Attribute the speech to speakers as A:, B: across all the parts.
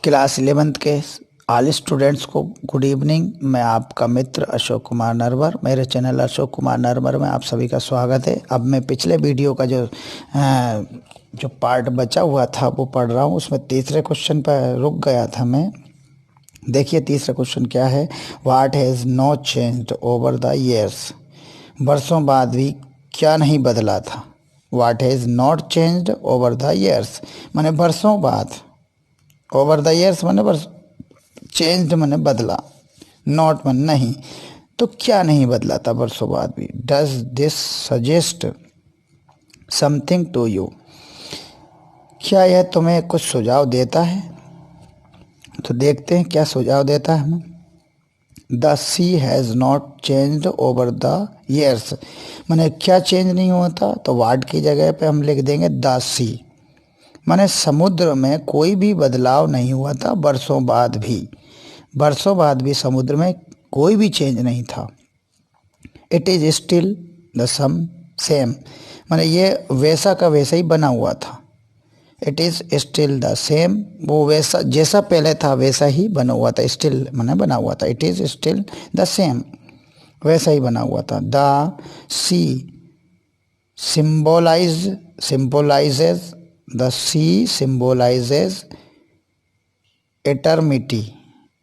A: Class 11th के all students को good evening. मैं आपका मित्र अशोक कुमार नरवर, मेरे चैनल अशोक कुमार नरवर में आप सभी का स्वागत है। अब मैं पिछले वीडियो का जो पार्ट बचा हुआ था वो पढ़ रहा हूँ। उसमें तीसरे क्वेश्चन पर रुक गया था मैं। देखिए तीसरा क्वेश्चन क्या है। What has not changed over the years. वर्षों बाद भी क्या नहीं बदला था। What has not changed over the years माने वर्षों बाद, ओवर द ईयर्स माने वर्ष, चेंज्ड माने बदला, नॉट माने नहीं। तो क्या नहीं बदला था वर्षों बाद भी। Does this suggest something to you. क्या यह तुम्हें कुछ सुझाव देता है। तो देखते हैं क्या सुझाव देता है हमें। The sea has not changed over the years माने क्या चेंज नहीं हुआ था। तो वाट की जगह पे हम लिख देंगे द सी माने समुद्र में कोई भी बदलाव नहीं हुआ था वर्षों बाद भी। वर्षों बाद भी समुद्र में कोई भी चेंज नहीं था। It is still the same माने ये वैसा का वैसा ही बना हुआ था। It is still the same, वो वैसा जैसा पहले था वैसा ही बना हुआ था। स्टिल माने बना हुआ था। It is still the same, वैसा ही बना हुआ था। The sea symbolizes the sea symbolizes eternity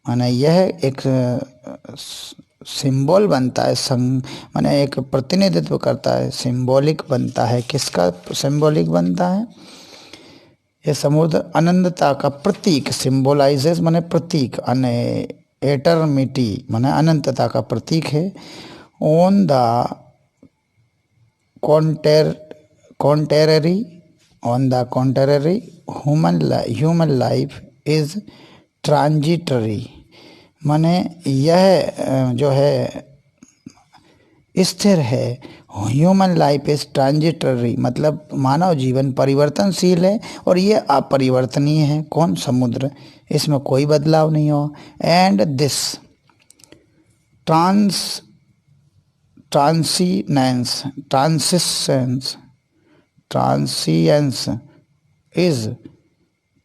A: माने यह एक सिंबल बनता है, माने एक प्रतिनिधित्व करता है, सिंबॉलिक बनता है। किसका सिंबॉलिक बनता है। यह समुद्र अनंतता का प्रतीक, सिंबलाइजेस माने प्रतीक, एटर्निटी माने अनंतता का प्रतीक है। On the contrary human life is transitory माने यह जो है स्थिर है। ह्यूमन लाइफ इज ट्रांजिटरी मतलब मानव जीवन परिवर्तनशील है और ये अपरिवर्तनीय है। कौन, समुद्र, इसमें कोई बदलाव नहीं हो। And this transience is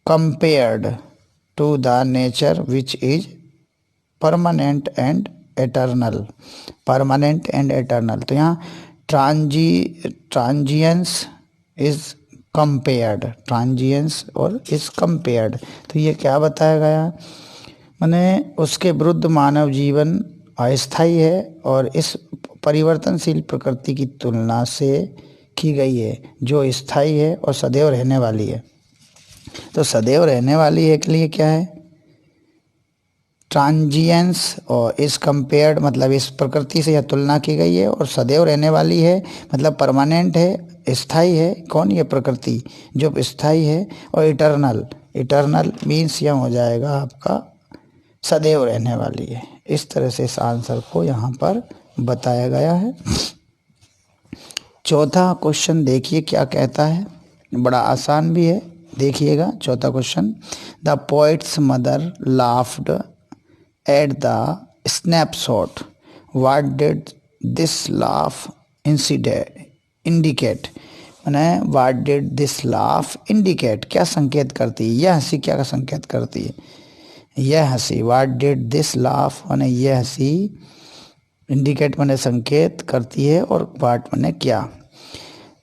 A: compared to the nature which is permanent and eternal। तो यहाँ transience is compared, तो ये क्या बताया गया माने उसके विरुद्ध मानव जीवन अस्थायी है और इस परिवर्तनशील प्रकृति की तुलना से की गई है जो स्थायी है और सदैव रहने वाली है। तो सदैव रहने वाली है के लिए क्या है, ट्रांजिएंस, और इस कंपेयर्ड मतलब इस प्रकृति से यह तुलना की गई है। और सदैव रहने वाली है मतलब परमानेंट है, स्थायी है। कौन, ये प्रकृति जो स्थायी है। और इटर्नल मीन्स यह हो जाएगा आपका सदैव रहने वाली है। इस तरह से इस आंसर को यहाँ पर बताया गया है। चौथा क्वेश्चन देखिए क्या कहता है, बड़ा आसान भी है, देखिएगा। चौथा question. The poet's mother laughed at the snapshot. What did this laugh indicate माने what did this laugh indicate क्या संकेत करती है। यह हंसी क्या का संकेत करती है। यह हंसी, व्हाट डिड दिस लाफ माने यह हंसी, इंडिकेट माने संकेत करती है, और व्हाट माने क्या।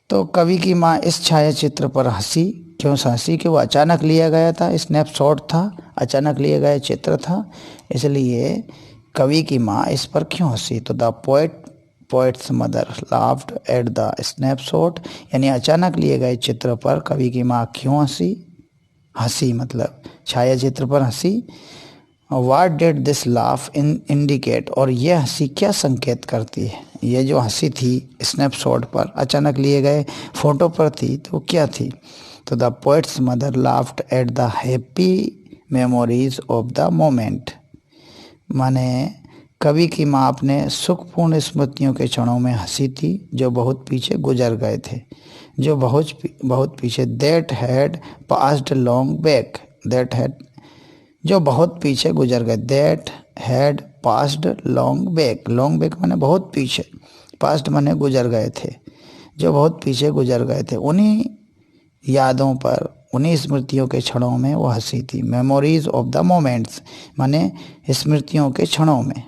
A: तो कवि की माँ इस छायाचित्र पर हंसी, क्यों हंसी कि वो अचानक लिया गया था, स्नैपशॉट था, अचानक लिया गया चित्र था, इसलिए कवि की माँ इस पर क्यों हंसी। तो the poet's mother laughed at the snapshot यानी अचानक लिए गए चित्र पर कवि की माँ क्यों हंसी मतलब छायाचित्र पर हंसी। What did this laugh indicate और यह हंसी क्या संकेत करती है। ये जो हंसी थी स्नैपशॉट पर अचानक लिए गए फोटो पर थी तो क्या थी। तो the poet's mother laughed at the happy memories of the moment माने कवि की माँ अपने सुखपूर्ण स्मृतियों के क्षणों में हंसी थी जो बहुत पीछे गुजर गए थे, जो बहुत पीछे। That had passed long back, जो बहुत पीछे गुजर गए। That had passed long back माने बहुत पीछे, पास्ट माने गुजर गए थे, जो बहुत पीछे गुजर गए थे। उन्हीं यादों पर, उन्हीं स्मृतियों के क्षणों में वो हंसी थी। मेमोरीज ऑफ द मोमेंट्स माने स्मृतियों के क्षणों में।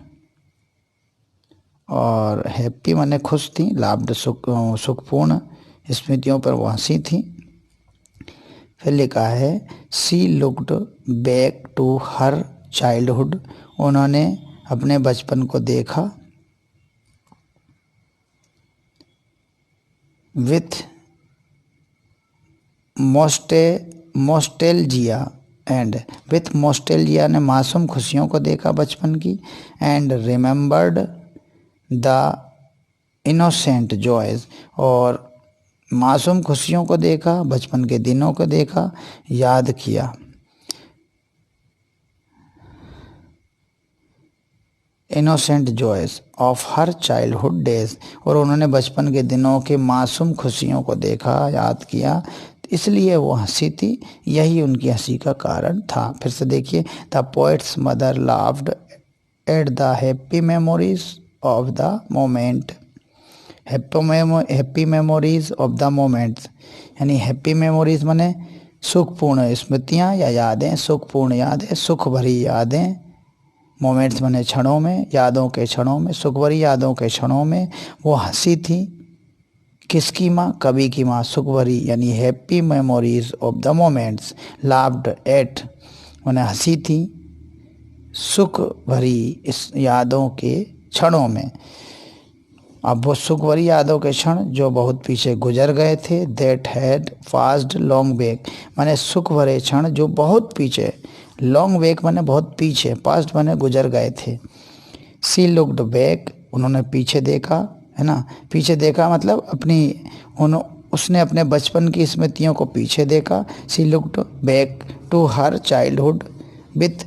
A: और हैप्पी माने खुश थी, लाफ्ड सुखपूर्ण स्मृतियों पर वो हंसी थी। फिर लिखा है she looked back to her childhood, उन्होंने अपने बचपन को देखा। With nostalgia and with nostalgia ने मासूम खुशियों को देखा बचपन की। And remembered the innocent joys, और मासूम खुशियों को देखा, बचपन के दिनों को देखा, याद किया। Innocent joys of her childhood days, और उन्होंने बचपन के दिनों के मासूम खुशियों को देखा, याद किया, इसलिए वो हंसी थी। यही उनकी हंसी का कारण था। फिर से देखिए, the poet's mother laughed at the happy memories of the moment. Happy memories of the moments, यानी हैप्पी मेमोरीज माने सुखपूर्ण स्मृतियाँ या यादें, सुखपूर्ण यादें, सुख भरी यादें। मोमेंट्स माने क्षणों में, यादों के क्षणों में, सुख भरी यादों के क्षणों में वो हंसी थी। किसकी माँ? कवि की माँ। सुख भरी यानी happy memories of the moments, laughed eight माने हंसी थी सुख भरी इस यादों के क्षणों में। अब वो सुख भरी यादों के क्षण जो बहुत पीछे गुजर गए थे, that had passed long back माने सुख भरे क्षण जो बहुत पीछे, लॉन्ग बैक माने बहुत पीछे, पास्ट माने गुजर गए थे। सी लुक्ड बैक, उन्होंने पीछे देखा, है ना, पीछे देखा मतलब उसने अपने बचपन की स्मृतियों को पीछे देखा। She looked back to her childhood with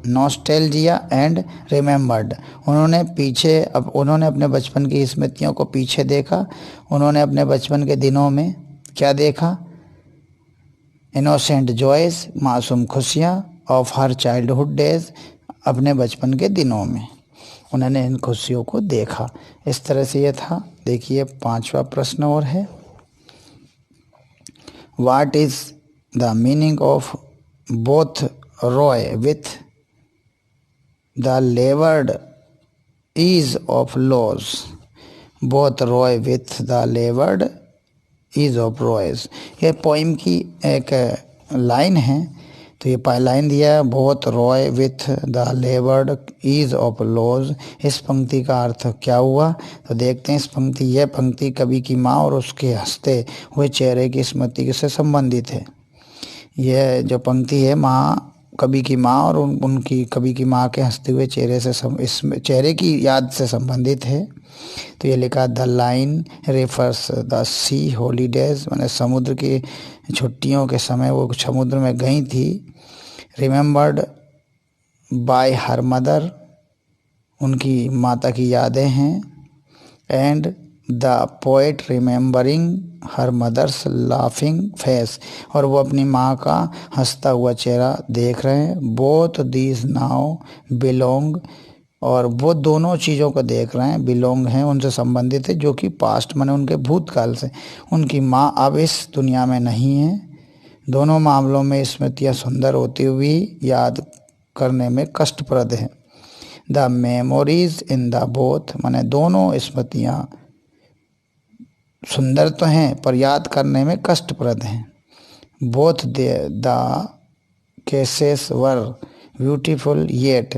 A: nostalgia and remembered, उन्होंने अपने बचपन की स्मृतियों को पीछे देखा। उन्होंने अपने बचपन के दिनों में क्या देखा? इनोसेंट जॉयज मासूम खुशियाँ, ऑफ हर चाइल्डहुड डेज अपने बचपन के दिनों में उन्होंने इन खुशियों को देखा। इस तरह से ये था। देखिए 5वां प्रश्न और है, what is the meaning of both wry with the laboured ease of loss. Both wry with the laboured ease of wries, ये पोइम की एक लाइन है। तो ये पहला लाइन दिया है, both wry with the laboured ease of loss. इस पंक्ति का अर्थ क्या हुआ? तो देखते हैं। यह पंक्ति कवि की माँ और उसके हंसते हुए चेहरे की स्मृति से संबंधित है। यह जो पंक्ति है कवि की माँ और उनकी कवि की माँ के हंसते हुए इस चेहरे की याद से संबंधित है। तो ये लिखा, the line refers the sea holidays माने समुद्र की छुट्टियों के समय वो समुद्र में गई थी। रिमेंबर्ड बाय हर मदर, उनकी माता की यादें हैं। And the poet remembering her mother's laughing face, और वो अपनी माँ का हंसता हुआ चेहरा देख रहे हैं। बोथ दीज नाउ बिलोंग, और वो दोनों चीज़ों को देख रहे हैं, बिलोंग हैं, उनसे संबंधित है, जो कि पास्ट माने उनके भूतकाल से। उनकी माँ अब इस दुनिया में नहीं है। दोनों मामलों में स्मृतियाँ सुंदर होती हुई याद करने में कष्टप्रद है। The memories in the both माने दोनों स्मृतियाँ सुंदर तो हैं पर याद करने में कष्टप्रद हैं। Both the cases were beautiful yet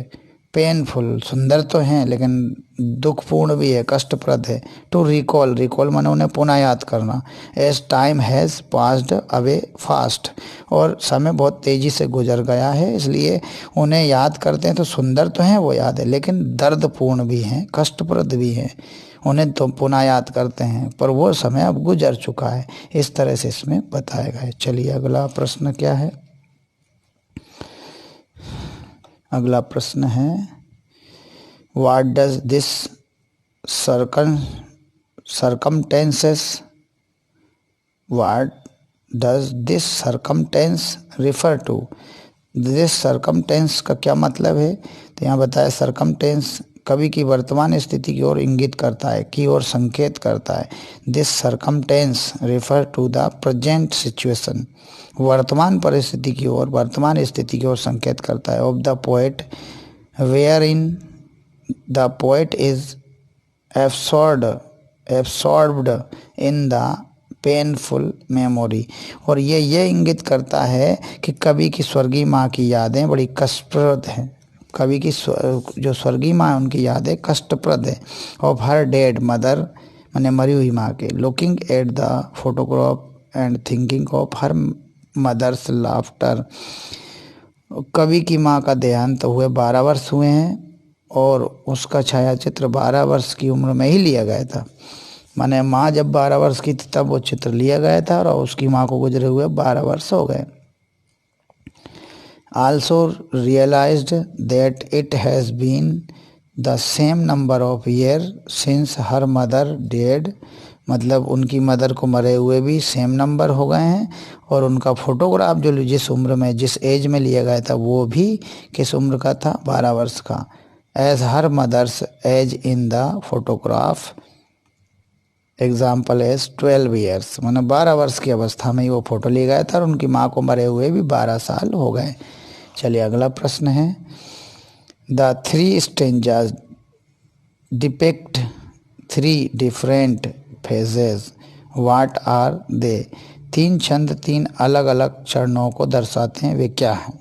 A: painful, सुंदर तो हैं लेकिन दुखपूर्ण भी है, कष्टप्रद है। टू रिकॉल माने उन्हें पुनः याद करना। As time has passed away fast, और समय बहुत तेज़ी से गुजर गया है, इसलिए उन्हें याद करते हैं तो सुंदर तो हैं वो याद है, लेकिन दर्दपूर्ण भी हैं, कष्टप्रद भी हैं। उन्हें तो पुनः याद करते हैं पर वो समय अब गुजर चुका है। इस तरह से इसमें बताया गया है। चलिए अगला प्रश्न क्या है? अगला प्रश्न है, what does this circumstance refer to. This circumstance का क्या मतलब है? तो यहाँ बताया सर्कमटेंस कवि की वर्तमान स्थिति की ओर इंगित करता है, की ओर संकेत करता है। This circumstance refer to the present situation, वर्तमान परिस्थिति की ओर, वर्तमान स्थिति की ओर संकेत करता है। Of the poet where in the poet is absorbed in the painful memory, और ये इंगित करता है कि कवि की स्वर्गीय माँ की यादें बड़ी कष्टप्रद हैं। कवि की जो स्वर्गीय माँ है उनकी यादें कष्टप्रद है। ऑफ हर डेड मदर, माने मरी हुई माँ के। Looking at the photograph and thinking of her mother's laughter, कवि की माँ का देहांत हुए 12 वर्ष हुए हैं और उसका छायाचित्र 12 वर्ष की उम्र में ही लिया गया था। माने माँ जब 12 वर्ष की थी तब वो चित्र लिया गया था और उसकी माँ को गुजरे हुए 12 वर्ष हो गए। Also realized that it has been the same number of years since her mother died, मतलब उनकी मदर को मरे हुए भी सेम नंबर हो गए हैं और उनका फोटोग्राफ जो जिस उम्र में, जिस एज में लिया गया था वो भी किस उम्र का था, 12 वर्ष का। As her mother's age in the photograph example as 12 years, मतलब 12 वर्ष की अवस्था में ही वो फोटो लिया गया था और उनकी माँ को मरे हुए भी 12 साल हो गए। चलिए अगला प्रश्न है। The 3 stanzas depict 3 different phases, what are they, 3 छंद 3 अलग अलग चरणों को दर्शाते हैं, वे क्या हैं?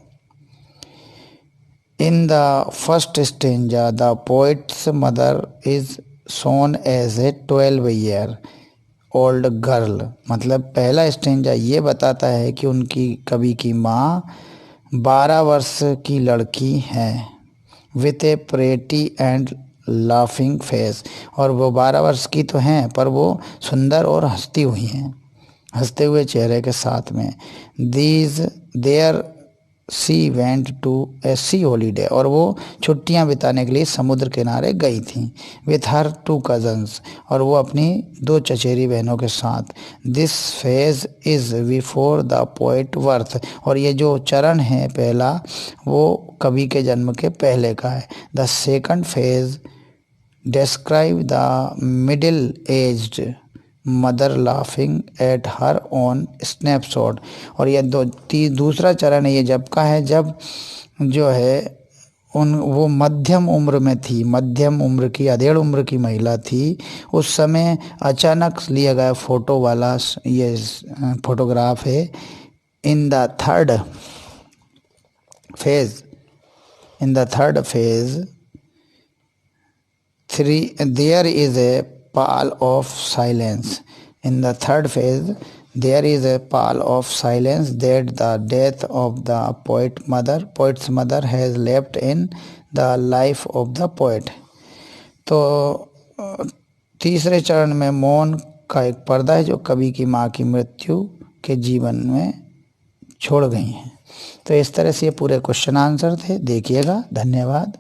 A: In the first stanza the poet's mother is shown as a 12 year old girl, मतलब पहला स्टेंजा ये बताता है कि उनकी कवि की माँ 12 वर्ष की लड़की है। With A pretty and laughing face, और वो 12 वर्ष की तो हैं पर वो सुंदर और हंसती हुई हैं, हंसते हुए चेहरे के साथ में। These there sea went to a sea holiday, और वो छुट्टियां बिताने के लिए समुद्र किनारे गई थी। विथ हर 2 कजन्स, और वो अपनी 2 चचेरी बहनों के साथ। This phase is before the poet birth, और ये जो चरण है पहला वो कवि के जन्म के पहले का है। The second phase describe the middle aged mother laughing at her own snapshot, और ये दूसरा चरण है ये जब का है जब जो है वो मध्यम उम्र में थी, मध्यम उम्र की, अधेड़ उम्र की महिला थी। उस समय अचानक लिया गया फोटो वाला ये फोटोग्राफ है। In the third phase there is a pall of silence. In the third phase, there is a pall of silence that the death of the poet's mother has left in the life of the poet. तो तीसरे चरण में मौन का एक पर्दा है जो कवि की माँ की मृत्यु के जीवन में छोड़ गई हैं। तो इस तरह से ये पूरे क्वेश्चन आंसर थे, देखिएगा। धन्यवाद।